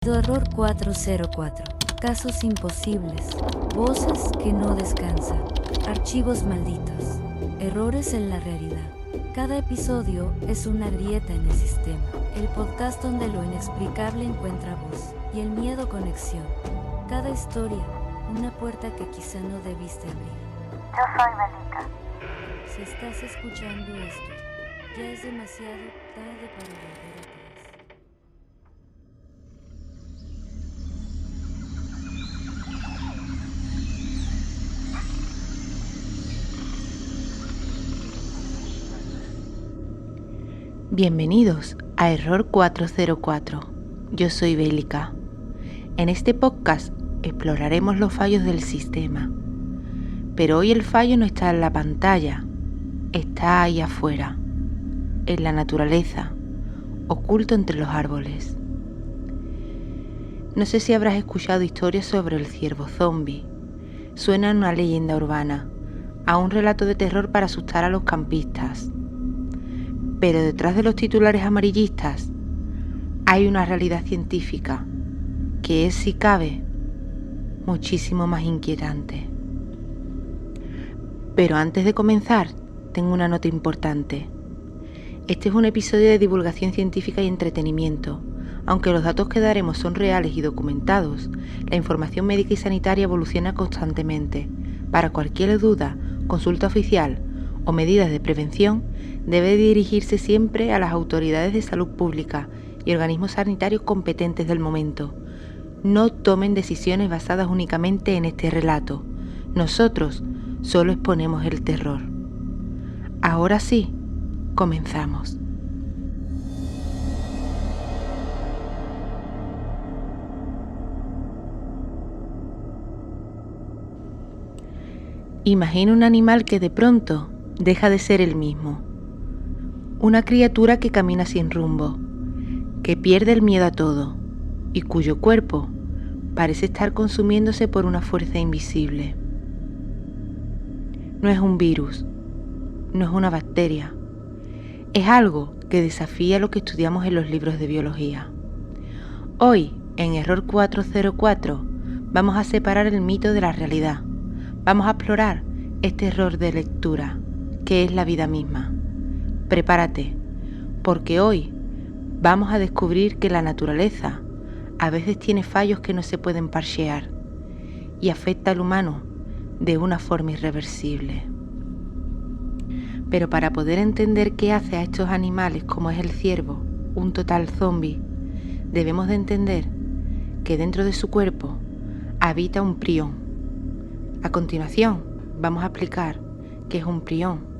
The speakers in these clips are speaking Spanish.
Terror 404. Casos imposibles. Voces que no descansan. Archivos malditos. Errores en la realidad. Cada episodio es una grieta en el sistema. El podcast donde lo inexplicable encuentra voz y el miedo conexión. Cada historia, una puerta que quizá no debiste abrir. Yo soy Belika. Si estás escuchando esto, ya es demasiado tarde para volver atrás. Bienvenidos a Error 404. Yo soy Belika. En este podcast exploraremos los fallos del sistema. Pero hoy el fallo no está en la pantalla, está ahí afuera, en la naturaleza, oculto entre los árboles. No sé si habrás escuchado historias sobre el ciervo zombie. Suena a una leyenda urbana, a un relato de terror para asustar a los campistas. Pero detrás de los titulares amarillistas hay una realidad científica que es, si cabe, muchísimo más inquietante. Pero antes de comenzar, tengo una nota importante. Este es un episodio de divulgación científica y entretenimiento. Aunque los datos que daremos son reales y documentados, la información médica y sanitaria evoluciona constantemente. Para cualquier duda, consulta oficial o medidas de prevención, debe dirigirse siempre a las autoridades de salud pública y organismos sanitarios competentes del momento. No tomen decisiones basadas únicamente en este relato. Nosotros solo exponemos el terror. Ahora sí, comenzamos. Imagina un animal que de pronto deja de ser el mismo. Una criatura que camina sin rumbo, que pierde el miedo a todo y cuyo cuerpo parece estar consumiéndose por una fuerza invisible. No es un virus, no es una bacteria, es algo que desafía lo que estudiamos en los libros de biología. Hoy, en Error 404, vamos a separar el mito de la realidad. Vamos a explorar este error de lectura, que es la vida misma. Prepárate, porque hoy vamos a descubrir que la naturaleza a veces tiene fallos que no se pueden parchear y afecta al humano de una forma irreversible. Pero para poder entender qué hace a estos animales como es el ciervo, un total zombie, debemos de entender que dentro de su cuerpo habita un prión. A continuación vamos a explicar qué es un prión.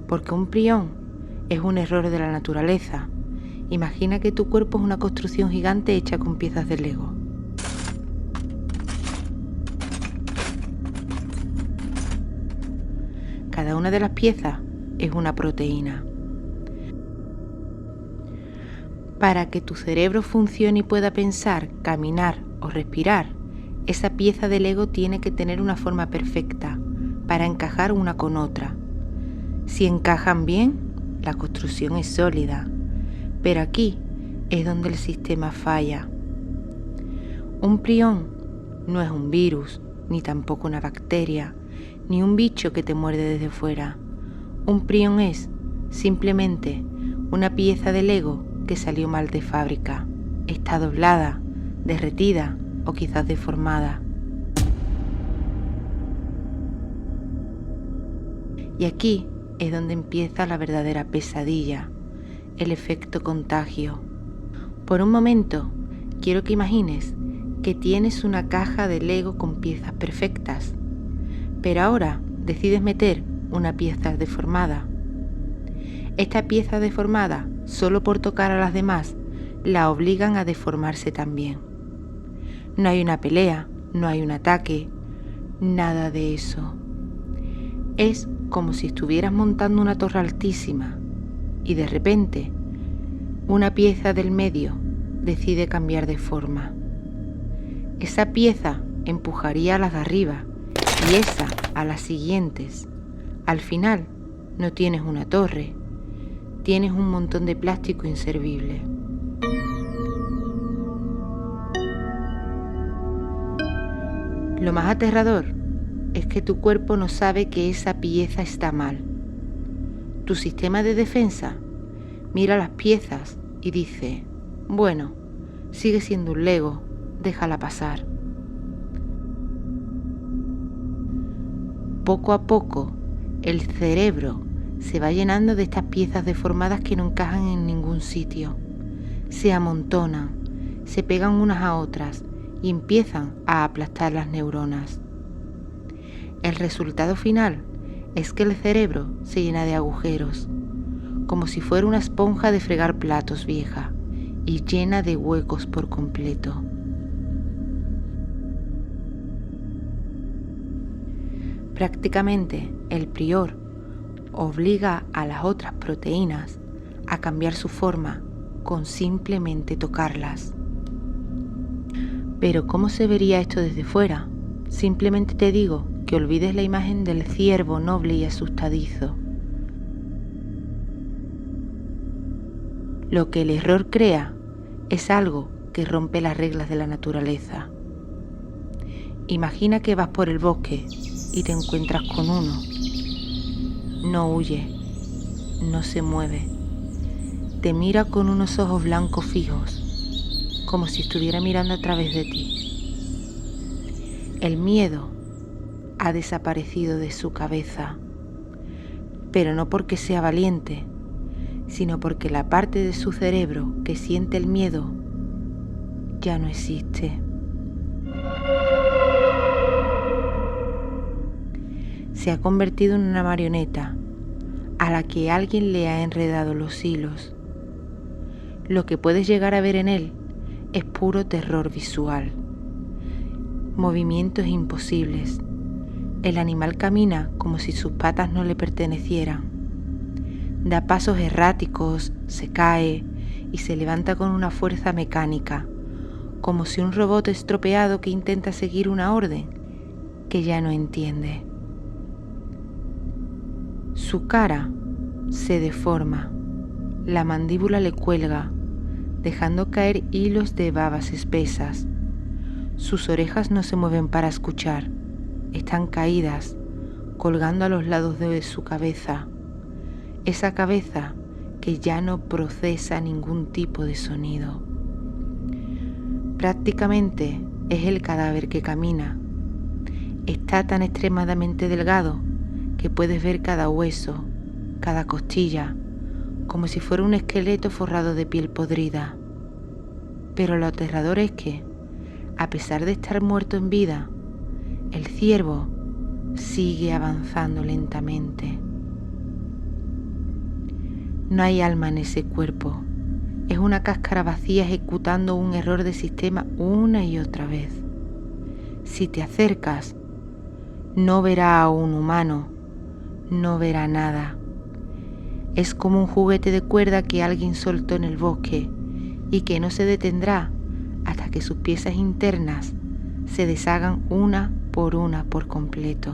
Porque un prión es un error de la naturaleza. Imagina que tu cuerpo es una construcción gigante hecha con piezas de Lego. Cada una de las piezas es una proteína. Para que tu cerebro funcione y pueda pensar, caminar o respirar, esa pieza de Lego tiene que tener una forma perfecta para encajar una con otra. Si encajan bien, la construcción es sólida, pero aquí es donde el sistema falla. Un prión no es un virus, ni tampoco una bacteria, ni un bicho que te muerde desde fuera. Un prión es simplemente una pieza de Lego que salió mal de fábrica. Está doblada, derretida o quizás deformada. Y aquí es donde empieza la verdadera pesadilla, el efecto contagio. Por un momento, quiero que imagines que tienes una caja de Lego con piezas perfectas, pero ahora decides meter una pieza deformada. Esta pieza deformada, solo por tocar a las demás, la obligan a deformarse también. No hay una pelea, no hay un ataque, nada de eso. Es como si estuvieras montando una torre altísima y de repente una pieza del medio decide cambiar de forma. Esa pieza empujaría a las de arriba y esa a las siguientes. Al final no tienes una torre, tienes un montón de plástico inservible. Lo más aterrador es que tu cuerpo no sabe que esa pieza está mal. Tu sistema de defensa mira las piezas y dice, bueno, sigue siendo un Lego, déjala pasar. Poco a poco, el cerebro se va llenando de estas piezas deformadas que no encajan en ningún sitio. Se amontonan, se pegan unas a otras y empiezan a aplastar las neuronas. El resultado final es que el cerebro se llena de agujeros, como si fuera una esponja de fregar platos vieja, y llena de huecos por completo. Prácticamente el prior obliga a las otras proteínas a cambiar su forma con simplemente tocarlas. Pero ¿cómo se vería esto desde fuera? Simplemente te digo que olvides la imagen del ciervo noble y asustadizo. Lo que el error crea es algo que rompe las reglas de la naturaleza. Imagina que vas por el bosque y te encuentras con uno. No huye, no se mueve. Te mira con unos ojos blancos fijos, como si estuviera mirando a través de ti. El miedo ha desaparecido de su cabeza, pero no porque sea valiente, sino porque la parte de su cerebro que siente el miedo ya no existe. Se ha convertido en una marioneta a la que alguien le ha enredado los hilos. Lo que puedes llegar a ver en él es puro terror visual. Movimientos imposibles. El animal camina como si sus patas no le pertenecieran. Da pasos erráticos, se cae y se levanta con una fuerza mecánica, como si un robot estropeado que intenta seguir una orden que ya no entiende. Su cara se deforma, la mandíbula le cuelga, dejando caer hilos de babas espesas. Sus orejas no se mueven para escuchar, están caídas, colgando a los lados de su cabeza. Esa cabeza que ya no procesa ningún tipo de sonido. Prácticamente es el cadáver que camina. Está tan extremadamente delgado que puedes ver cada hueso, cada costilla, como si fuera un esqueleto forrado de piel podrida. Pero lo aterrador es que, a pesar de estar muerto en vida, el ciervo sigue avanzando lentamente. No hay alma en ese cuerpo. Es una cáscara vacía ejecutando un error de sistema una y otra vez. Si te acercas, no verá a un humano, no verá nada. Es como un juguete de cuerda que alguien soltó en el bosque y que no se detendrá hasta que sus piezas internas se deshagan una por completo.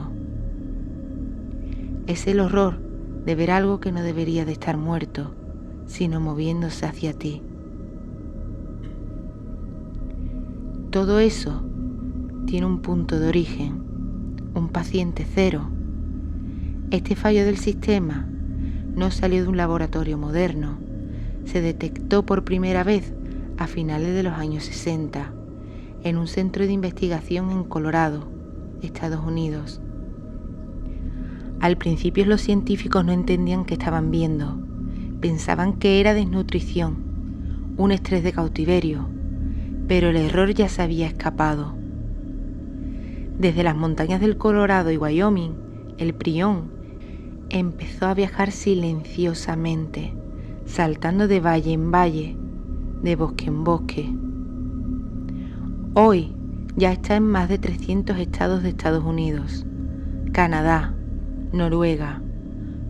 Es el horror de ver algo que no debería de estar muerto, sino moviéndose hacia ti. Todo eso tiene un punto de origen, un paciente cero. Este fallo del sistema no salió de un laboratorio moderno, se detectó por primera vez a finales de los años 60 en un centro de investigación en Colorado, Estados Unidos. Al principio los científicos no entendían qué estaban viendo, pensaban que era desnutrición, un estrés de cautiverio, pero el error ya se había escapado. Desde las montañas del Colorado y Wyoming, el prión empezó a viajar silenciosamente, saltando de valle en valle, de bosque en bosque. Hoy ya está en más de 300 estados de Estados Unidos, Canadá, Noruega,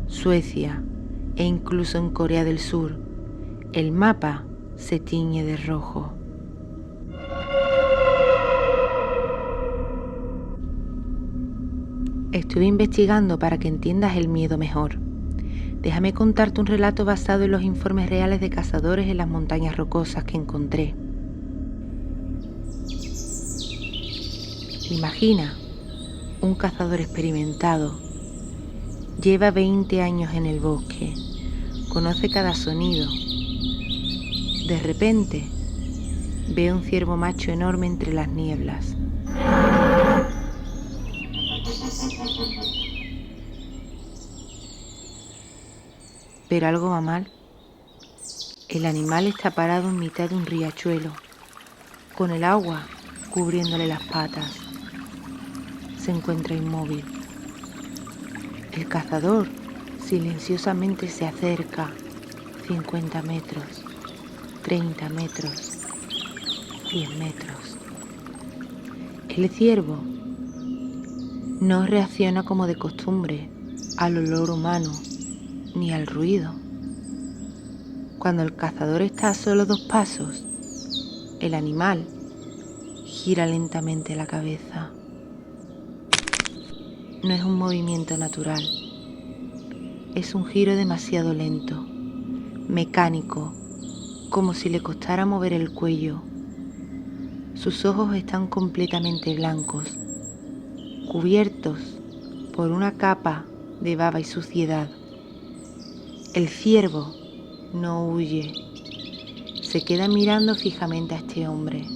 Suecia e incluso en Corea del Sur. El mapa se tiñe de rojo. Estuve investigando para que entiendas el miedo mejor. Déjame contarte un relato basado en los informes reales de cazadores en las montañas rocosas que encontré. Imagina un cazador experimentado. Lleva 20 años en el bosque. Conoce cada sonido. De repente, ve un ciervo macho enorme entre las nieblas. Pero algo va mal. El animal está parado en mitad de un riachuelo, con el agua cubriéndole las patas. Se encuentra inmóvil. El cazador silenciosamente se acerca. 50 metros, 30 metros, 10 metros. El ciervo no reacciona como de costumbre al olor humano ni al ruido. Cuando el cazador está a solo 2 pasos, el animal gira lentamente la cabeza. No es un movimiento natural, es un giro demasiado lento, mecánico, como si le costara mover el cuello. Sus ojos están completamente blancos, cubiertos por una capa de baba y suciedad. El ciervo no huye, se queda mirando fijamente a este hombre,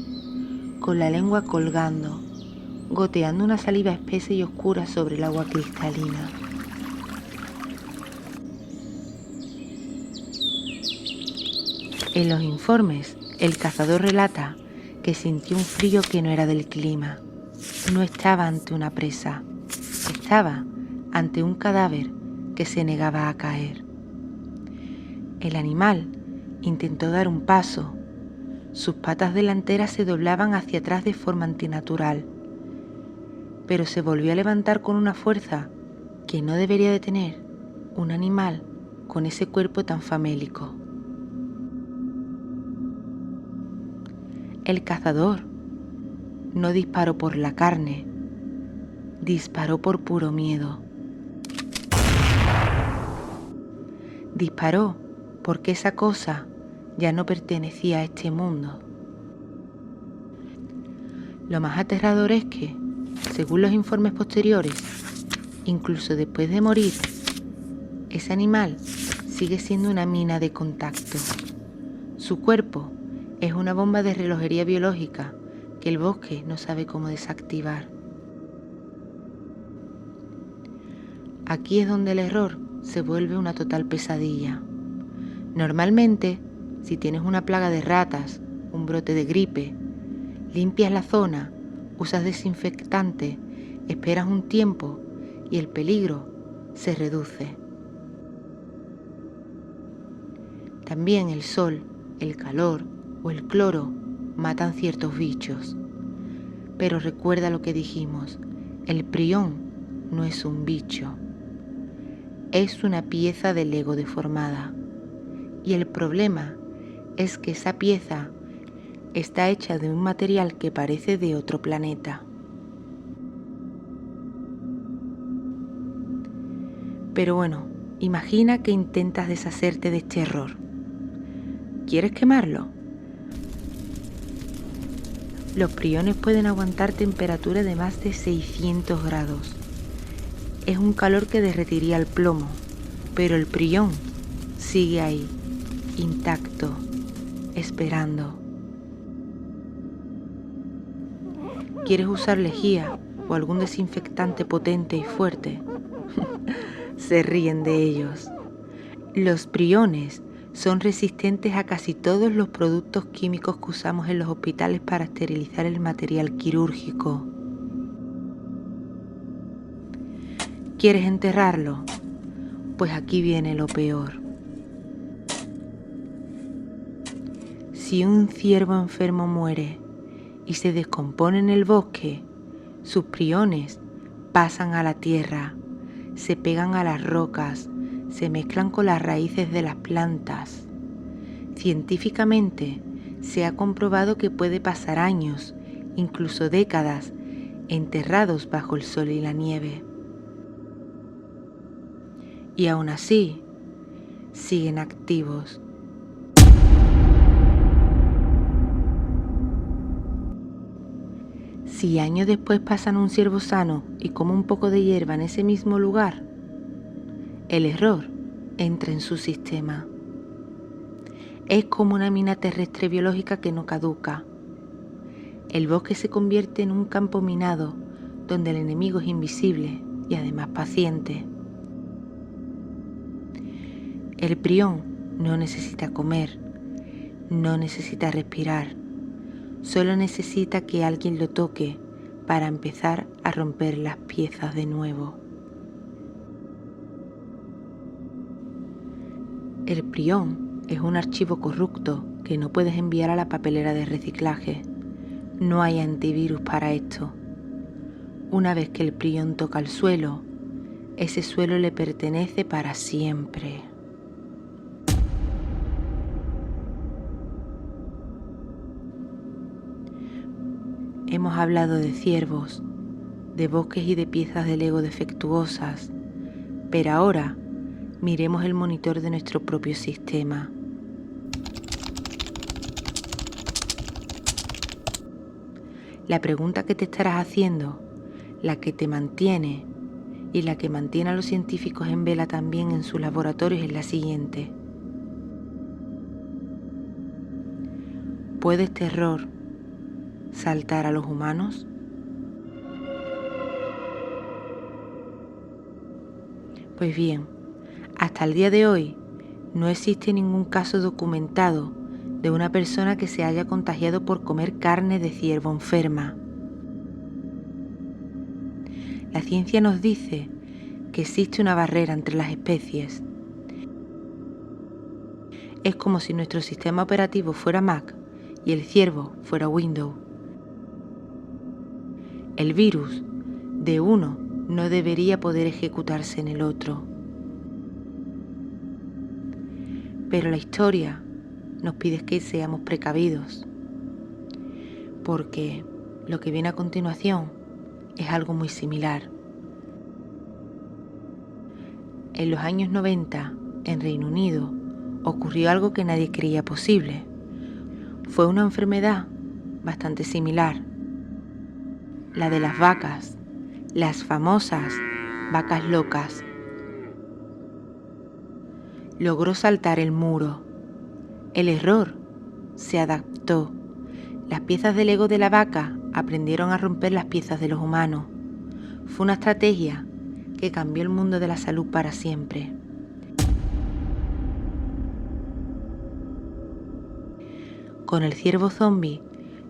con la lengua colgando, goteando una saliva espesa y oscura sobre el agua cristalina. En los informes, el cazador relata que sintió un frío que no era del clima. No estaba ante una presa, estaba ante un cadáver que se negaba a caer. El animal intentó dar un paso. Sus patas delanteras se doblaban hacia atrás de forma antinatural, pero se volvió a levantar con una fuerza que no debería de tener un animal con ese cuerpo tan famélico. El cazador no disparó por la carne, disparó por puro miedo. Disparó porque esa cosa ya no pertenecía a este mundo. Lo más aterrador es que, según los informes posteriores, incluso después de morir, ese animal sigue siendo una mina de contacto. Su cuerpo es una bomba de relojería biológica que el bosque no sabe cómo desactivar. Aquí es donde el error se vuelve una total pesadilla. Normalmente, si tienes una plaga de ratas, un brote de gripe, limpias la zona, usas desinfectante, esperas un tiempo y el peligro se reduce. También el sol, el calor o el cloro matan ciertos bichos. Pero recuerda lo que dijimos, el prión no es un bicho, es una pieza del Lego deformada. Y el problema es que esa pieza está hecha de un material que parece de otro planeta. Pero bueno, imagina que intentas deshacerte de este error. ¿Quieres quemarlo? Los priones pueden aguantar temperaturas de más de 600 grados. Es un calor que derretiría el plomo, pero el prión sigue ahí, intacto, esperando. ¿Quieres usar lejía o algún desinfectante potente y fuerte? Se ríen de ellos. Los priones son resistentes a casi todos los productos químicos que usamos en los hospitales para esterilizar el material quirúrgico. ¿Quieres enterrarlo? Pues aquí viene lo peor. Si un ciervo enfermo muere y se descompone en el bosque, sus priones pasan a la tierra, se pegan a las rocas, se mezclan con las raíces de las plantas. Científicamente se ha comprobado que puede pasar años, incluso décadas, enterrados bajo el sol y la nieve. Y aún así, siguen activos. Si años después pasan un ciervo sano y come un poco de hierba en ese mismo lugar, el error entra en su sistema. Es como una mina terrestre biológica que no caduca. El bosque se convierte en un campo minado donde el enemigo es invisible y además paciente. El prión no necesita comer, no necesita respirar, solo necesita que alguien lo toque para empezar a romper las piezas de nuevo. El prión es un archivo corrupto que no puedes enviar a la papelera de reciclaje. No hay antivirus para esto. Una vez que el prión toca el suelo, ese suelo le pertenece para siempre. Hemos hablado de ciervos, de bosques y de piezas de Lego defectuosas, pero ahora miremos el monitor de nuestro propio sistema. La pregunta que te estarás haciendo, la que te mantiene y la que mantiene a los científicos en vela también en sus laboratorios es la siguiente. ¿Puede este error saltar a los humanos? Pues bien, hasta el día de hoy no existe ningún caso documentado de una persona que se haya contagiado por comer carne de ciervo enferma. La ciencia nos dice que existe una barrera entre las especies. Es como si nuestro sistema operativo fuera Mac y el ciervo fuera Windows. El virus de uno no debería poder ejecutarse en el otro. Pero la historia nos pide que seamos precavidos, porque lo que viene a continuación es algo muy similar. En los años 90, en Reino Unido, ocurrió algo que nadie creía posible. Fue una enfermedad bastante similar, la de las vacas, las famosas vacas locas. Logró saltar el muro. El error se adaptó. Las piezas del ego de la vaca aprendieron a romper las piezas de los humanos. Fue una estrategia que cambió el mundo de la salud para siempre. Con el ciervo zombie,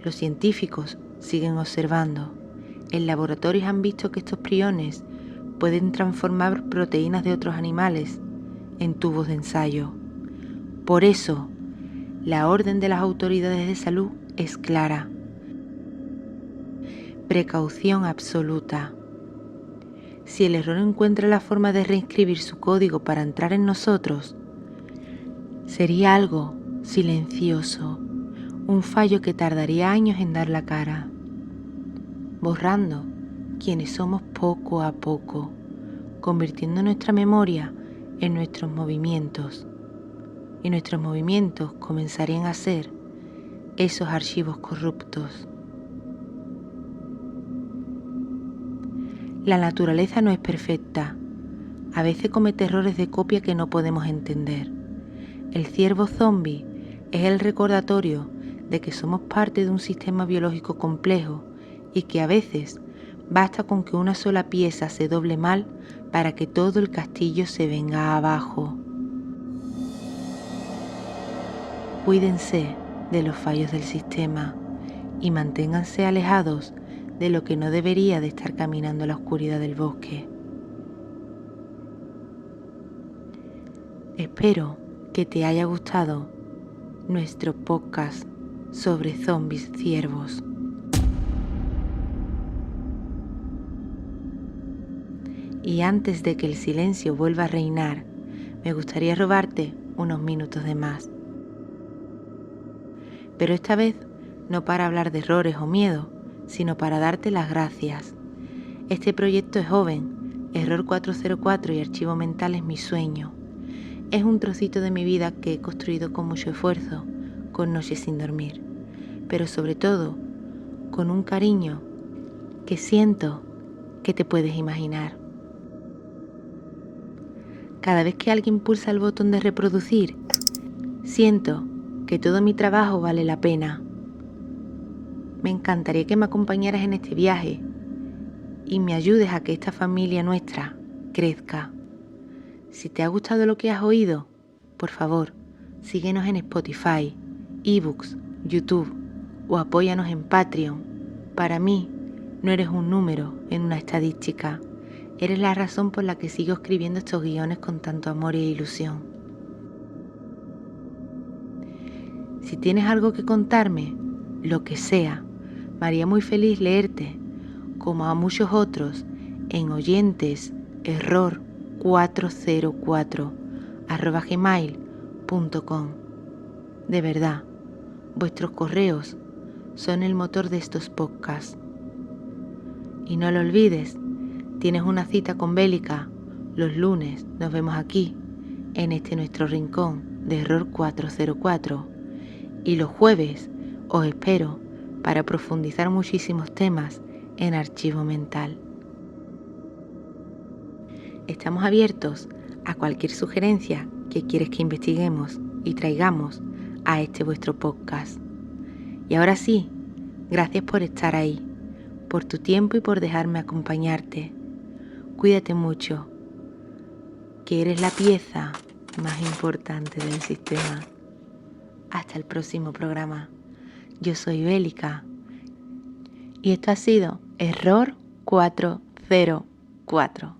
los científicos siguen observando. En laboratorios han visto que estos priones pueden transformar proteínas de otros animales en tubos de ensayo. Por eso, la orden de las autoridades de salud es clara. Precaución absoluta. Si el error encuentra la forma de reescribir su código para entrar en nosotros, sería algo silencioso, un fallo que tardaría años en dar la cara, borrando quienes somos poco a poco, convirtiendo nuestra memoria en nuestros movimientos. Y nuestros movimientos comenzarían a ser esos archivos corruptos. La naturaleza no es perfecta. A veces comete errores de copia que no podemos entender. El ciervo zombie es el recordatorio de que somos parte de un sistema biológico complejo y que a veces basta con que una sola pieza se doble mal para que todo el castillo se venga abajo. Cuídense de los fallos del sistema y manténganse alejados de lo que no debería de estar caminando en la oscuridad del bosque. Espero que te haya gustado nuestro podcast sobre zombies ciervos. Y antes de que el silencio vuelva a reinar, me gustaría robarte unos minutos de más. Pero esta vez no para hablar de errores o miedo, sino para darte las gracias. Este proyecto es joven, Error 404 y Archivo Mental es mi sueño. Es un trocito de mi vida que he construido con mucho esfuerzo, con noches sin dormir, pero sobre todo con un cariño que siento que te puedes imaginar. Cada vez que alguien pulsa el botón de reproducir, siento que todo mi trabajo vale la pena. Me encantaría que me acompañaras en este viaje y me ayudes a que esta familia nuestra crezca. Si te ha gustado lo que has oído, por favor, síguenos en Spotify, eBooks, YouTube o apóyanos en Patreon. Para mí, no eres un número en una estadística. Eres la razón por la que sigo escribiendo estos guiones con tanto amor e ilusión. Si tienes algo que contarme, lo que sea, me haría muy feliz leerte, como a muchos otros, en oyenteserror404@gmail.com. De verdad, vuestros correos son el motor de estos podcasts. Y no lo olvides, tienes una cita con Bélica. Los lunes nos vemos aquí, en este nuestro rincón de Error 404. Y los jueves os espero para profundizar muchísimos temas en Archivo Mental. Estamos abiertos a cualquier sugerencia que quieres que investiguemos y traigamos a este vuestro podcast. Y ahora sí, gracias por estar ahí, por tu tiempo y por dejarme acompañarte. Cuídate mucho, que eres la pieza más importante del sistema. Hasta el próximo programa. Yo soy Bélica y esto ha sido Error 404.